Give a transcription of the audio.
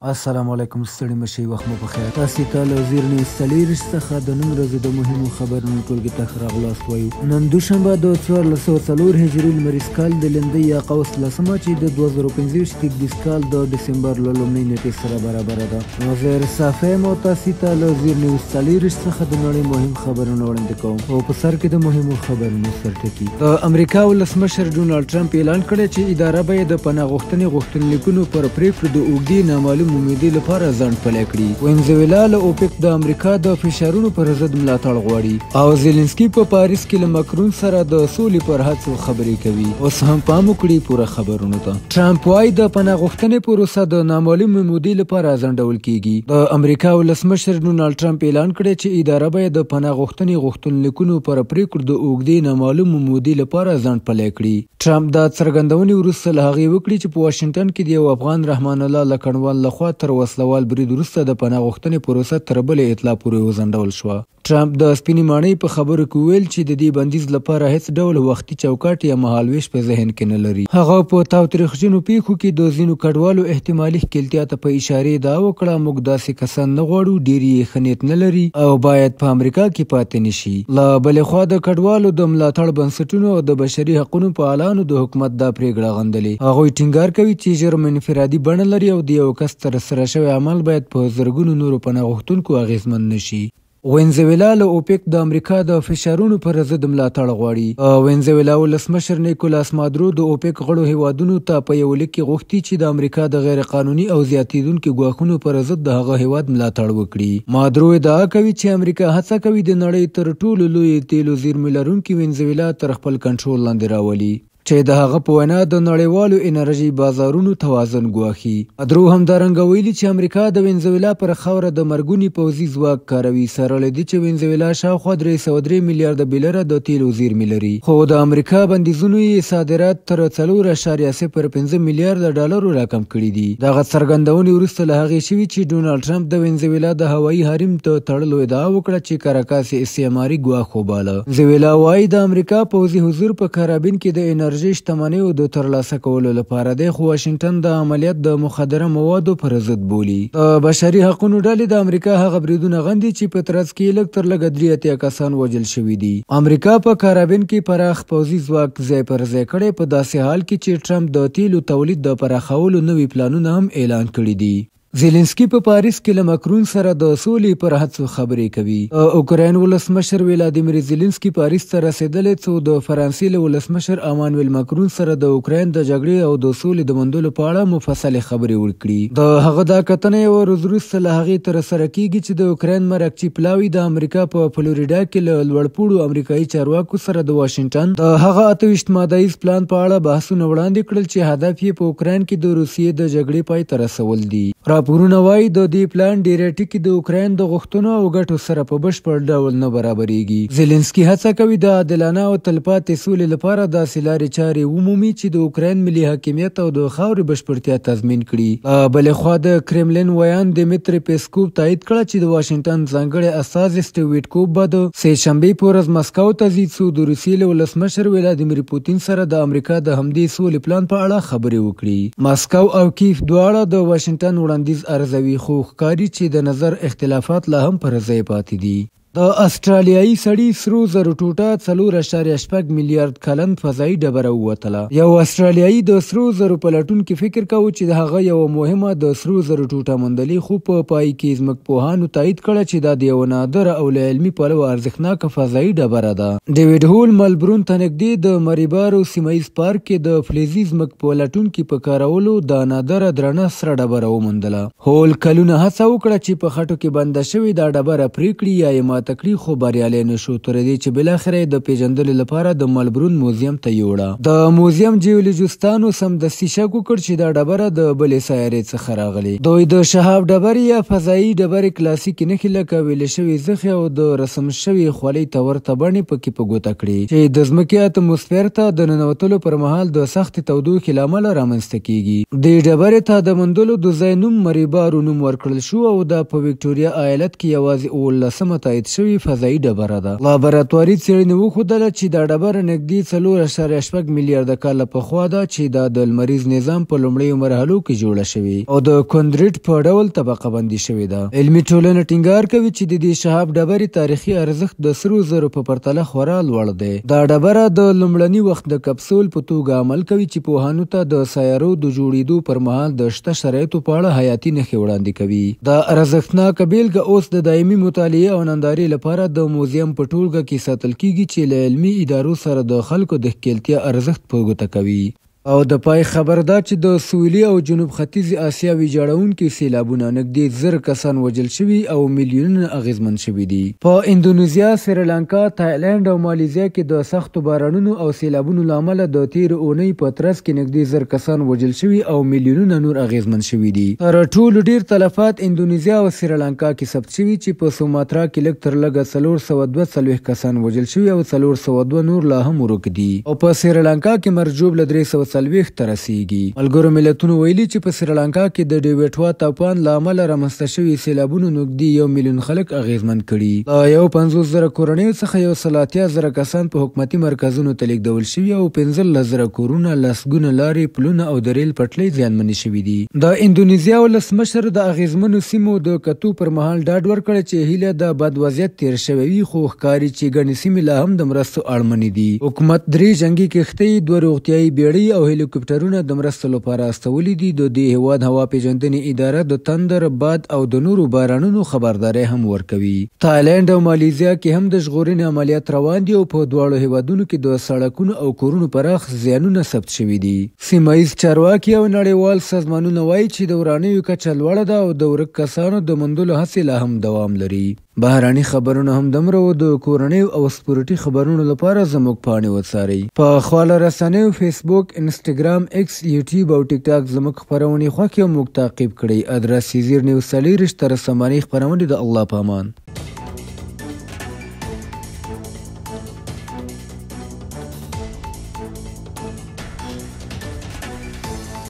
السلام علیکم ستړي مشئ وخت مو بخیر. تاسو ته له وزیر نیوز څلېرویشت څخه د نن ورځې د مهمو خبرونو ټولګې ته ښه راغلاست وایو. نن دوشنبه د 1404 هجري لمریز کال د لیندۍ یا قوس لسمه چې د 2025 تقدیس کال د ډسمبر له لومړۍ نیټې سره برابره ده. وزیر صافی مو تاسو ته له وزیر نیوز څلېرویشت څخه د نړۍ مهم خبرونه وړاندې کوم او په سر کې د مهمو خبرونو سرټکي. د امریکا ولسمشر ډونالډ ټرمپ اعلان کړی چې اداره به د پناه غوښتنې غوښتنلیکونو پر پرېکړو د اوږدې نامعلوم مومدې لپاره ځنډ پلی کړي. وینزویلا له اوپک د امریکا د فشارونو پر ضد ملاتړ غواړي او زیلنسکي په پاریس کې له مکرون سره د سولې پر هڅو خبرې کوي. اوس هم پام وکړئ پوره خبرونو ته. ټرمپ وایي د پناه غوښتنې پروسه د نامعلومې مودې لپاره ځنډول کیږي. د امریکا ولسمشر ډونالډ ټرمپ اعلان کړی چې اداره به د پناه غوښتنې غوښتنلیکونو پر پرېکړو د اوږدې نامعلومې مودې لپاره ځنډ پلی کړي. ټرمپ دا څرګندونې وروسته له هغې وکړي چې په واشنګټن کې د یو افغان رحمان الله لکنوال لخوا تر وسلوال برید وروسته د پناه غوښتنې پروسه تر بلې اطلاع پورې وځنډول شوه. ټرمپ د سپینې ماڼۍ په خبرو کې وویل چې د دې بندیز لپاره هیڅ ډول وختي چوکاټ یا مهالویش په ذهن کې نه لري. هغه په تاوتریخجنو پیښو کې د ځینو کډوالو احتمالي ښکیلتیا ته په اشارې ادعا وکړه موږ داسې کسان نه غواړو، ډېر یې ښه نیت نه لري او باید په امریکا کې پاتې نه شي. له بلې خوا د کډوالو د ملاتړ بنسټونو او د بشري حقونو فعالانو د حکومت دا پرېکړه غندلې. هغوی ټینګار کوي چې جرم انفرادي بڼه لري او د یو کس ترسره شوی عمل باید په زرګونو نورو پناه غوښتونکو اغېزمن نه شي. وینزویلا له اوپک د امریکا د فشارونو پر ضد ملاتړ غواړي. وینزویلا ولسمشر نیکولاس مادورو د اوپک غړو هیوادونو ته په یو لیک کې غوښتي چې د امریکا د غیر قانوني او زیاتېدونکو ګواښونو پر ضد د هغه هیواد ملاتړ وکړي. مادورو ادعا کوي چې امریکا هڅه کوي د نړۍ تر ټولو لوی تیلو زیرمې لرونکي وینزویلا تر خپل کنټرول لاندې راولي چې د هغه په وینا د نړیوالو انرژي بازارونو توازن ګواښي. مادورو همدارنګه ویلي چې امریکا د وینزویلا پر خاوره د مرګوني پوځي ځواک کاروي سره له دې چې وینزویلا شاوخوا 303 میلیارده ډالره د تیلو زیرمې لري، خو د امریکا بندیزونو یې صادرات تر 4.05 میلیارده ډالرو راکم کړي دي. دغه څرګندونې وروسته له هغې شوي چې ډونالډ ټرمپ د وینزویلا د هوایي حریم ته تړلو ادعا وکړه چې کاراکاس یې استعماري ګواښ وباله. وینزویلا وایي د امریکا پوځي حضور په کارابین کې د انرژي شتمنیو د ترلاسه کولو لپاره دی، خو واشنګټن د عملیات د مخدره موادو پر ضد بولي. د بشري حقونو ډلې د امریکا هغه بریدونه غندي چې په ترڅ کې لږ تر لږه 83 کسان وژل شوي دي. امریکا په کارابین کې پراخ پوځي ځواک ځای پر ځای کړی په داسې حال کې چې ټرمپ د تیلو تولید د پراخولو نوي پلانونه هم اعلان کړي دي. زیلنسکي په پاریس کې له مکرون سره د سولې پر هڅو خبرې کوي. اوکراین ولسمشر ولادیمیر زیلنسکي پاریس ته رسېدلی څو د فرانسې له ولسمشر امانویل مکرون سره د اوکراین د جګړې او د سولې د موندلو په اړه مفصلې خبرې وکړي. د هغه دا کتنه یوه ورځ وروسته له هغې ترسره کیږي چې د اوکراین مرکچي پلاوي د امریکا په فلوریډا کې له لوړپوړو امریکایي چارواکو سره د واشنګټن د هغه 28 مادهیز پلان په اړه بحثونه وړاندې کړل چې هدف یې په اوکراین کې د روسیې د جګړې پای ته رسول دي. راپورونه وایي د دې پلان ډیری ټکي د اوکراین د غوښتنو او ګټو سره په بشپړ ډول نه برابریږي. زیلنسکي هڅه کوي د عادلانه او تلپاتې سولې لپاره داسې لارې چارې ومومي چې د اوکراین ملي حاکمیت او د خاورې بشپړتیا تضمین کړي. بلې خوا د کرملین ویان دیمیتری پیسکوف تایید کړه چې د واشنګټن ځانګړی استازی سټیویټکوف به د سې شنبې په ورځ مسکو ته ځي څو د روسیې له ولسمشر ولادیمیر پوتین سره د امریکا د همدې سولې پلان په اړه خبرې وکړي. مسکو او کیف دواړه د واشنګټن وړاندیز ارزوي، خو ښکاري چې د نظر اختلافات لا هم پر ځای پاتې دي. د استرالیایي سړي سرو زرو ټوټه 4.8 میلیارد کلن فضایي ډبره ووتله. یو استرالیایي د سرو زرو پلټون کې فکر کوي چې د هغه یو مهمه د سرو زرو ټوټه موندلې، خو په پای کې ځمکپوهانو تایید کړه چې دا د یو نادره او له علمي پلوه ارزښتناکه فضایي ډبره ده. ډیوډ هول ملبورن ته نږدې د مریبارو سیمهییز پارک کې د فلزي ځمکپلټون کې په کارولو دا نادره درنه سره ډبره وموندله. هول کلونه هڅه وکړه چې په خټو کې بنده شوې دا ډبره پرې کړي یا یې تکلیف خو بریالی نشو، تر دې چې بالاخره د پیژندلو لپاره د ملبورن موزیم ته یوړه. د موزیم جیولوجستانو سمدستي شک وکړ چې دا ډبره د بلې سیارې څخه راغلې. دوی د شهاب ډبرې یا فضایي ډبرې کلاسیکي نښې لکه ویلې شوې زخې او د رسم شوې خولۍ ته ورته بڼې پکې په ګوته کړې چې د ځمکې اتموسفیر ته د ننوتلو پر مهال د سختې تودوخې له امله رامنځته کیږي. دې ډبرې ته د موندلو د ځای نوم مریبارو نوم ورکړل شو او دا په وکټوریا ایالت کې یوازې 19 تایید ثابت شوی فضایي ډبره ده. لابراتواري څېړنې وښودله چې دا ډبره نږدې 4.8 میلیارده کاله پخوا ده چې دا د لمریز نظام په لومړیو مرحلو کې جوړه شوې او د کونډریټ په ډول طبقه بندي شوې ده. علمي ټولنه ټینګار کوي چې د دې شهاب ډبرې تاریخي ارزښت د سرو زرو په پرتله خورا لوړ دی. دا ډبره د لومړني وخت د کپسول په توګه عمل کوي چې پوهانو ته د سیارو د جوړېدو پر مهال د شته شرایطو په اړه حیاتي نښې وړاندې کوي. دا ارزښتناکه بیلګه اوس د دایمي مطالعې او نندارې لپاره د موزیم په ټولګه کې ساتل کیږي چې له علمي ادارو سره د خلکو د ښکیلتیا ارزښت په ګوته کوي. او د پای خبر دا چې د سویلي او جنوب ختیځ اسیا ویجاړونکي سیلابونه نږدې 1000 کسان وژل شوي او میلیونونه اغیزمن شوي دي. په اندونیزیا، سریلانکا، تایلند او مالیزیا کې د سختو بارانونو او سیلابونو له امله د تېرې اونۍ په ترڅ کې نږدې 1000 کسان وژل شوي او میلیونونه نور اغیزمن شوي دي. تر ټولو ډیر تلفات اندونیزیا او سریلانکا کې ثبت شوي چې په سوماترا کې لږ تر لږه 442 کسان وژل شوي او 402 نور لا هم ورک دي. او په سریلانکا کې مرجوب له 340 ته رسیږي. ملګرو ملتونو ویلي چې په سریلانکا کې د ډیویټوا طوفان له امله رامنځته شوي سیلابونو نږدې 1 میلیون خلک اغیزمن کړي. له 50,000 کورنیو څخه 180,000 کسان په حکومتي مرکزونو ته لیږدول شوي او 15,000 کورونه، لسګونه لارې، پلونه او د ریل پټلۍ زیانمنې شوي دي. د اندونیزیا ولسمشر د اغیزمنو سیمو د کتو پر مهال ډاډ ورکړ چې هیله د بد وضعیت تیر شوی وي، خو ښکاري چې ګڼې سیمې لا هم د مرستو اړمنې دي. حکومت 3 جنګي کښتۍ، 2 روغتیایي بیړۍ او هلیکوپټرونه د مرستو لپاره استولي دي. د دې هیواد هوا پیژندنې اداره د تندر، باد او د نورو بارانونو خبرداری هم ورکوي. تایلند او مالیزیا کې هم د ژغورنې عملیات روان دي او په دواړو هیوادونو کې د سړکونو او کورونو پراخ زیانونه ثبت شوي دي. سیمه ییز چارواکي او نړیوال سازمانونه وایي چې د ورانیو کچه لوړه ده او د ورک کسانو د موندلو هڅې لا هم دوام لري. بهراني خبرونه هم دومره و. د کورنیو او سپورټي خبرونو لپاره زموږ پاڼې وڅارئ. په خواله رسنیو فیسبوک، انسټاګرام، ایکس، یوټیوب او ټیک ټاک زموږ خپرونې خوښې او موږ تعقیب کړئ. ادرس یې زیر نیوز 24 تر سماني خپرونې. د الله په امان.